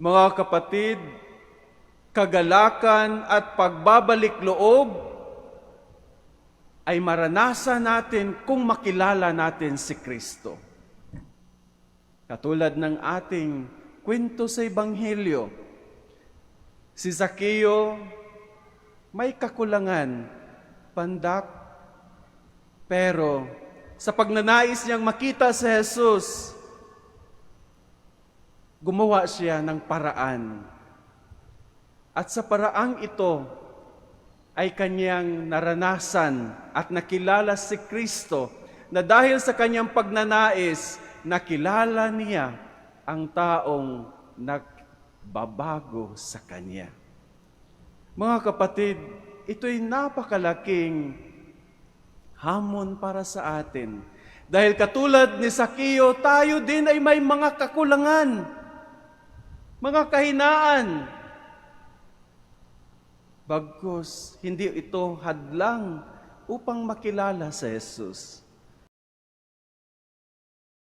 Mga kapatid, kagalakan at pagbabalik loob ay maranasan natin kung makilala natin si Kristo. Katulad ng ating kwento sa Ebanghelyo, si Zaccheo may kakulangan, pandak, pero sa pagnanais niyang makita si Jesus, gumawa siya ng paraan. At sa paraang ito ay kanyang naranasan at nakilala si Kristo na dahil sa kanyang pagnanais, nakilala niya ang taong nagbabago sa kanya. Mga kapatid, ito'y napakalaking hamon para sa atin. Dahil katulad ni Zaccheo, tayo din ay may mga kakulangan, mga kahinaan. Bagkus, hindi ito hadlang upang makilala sa Jesus.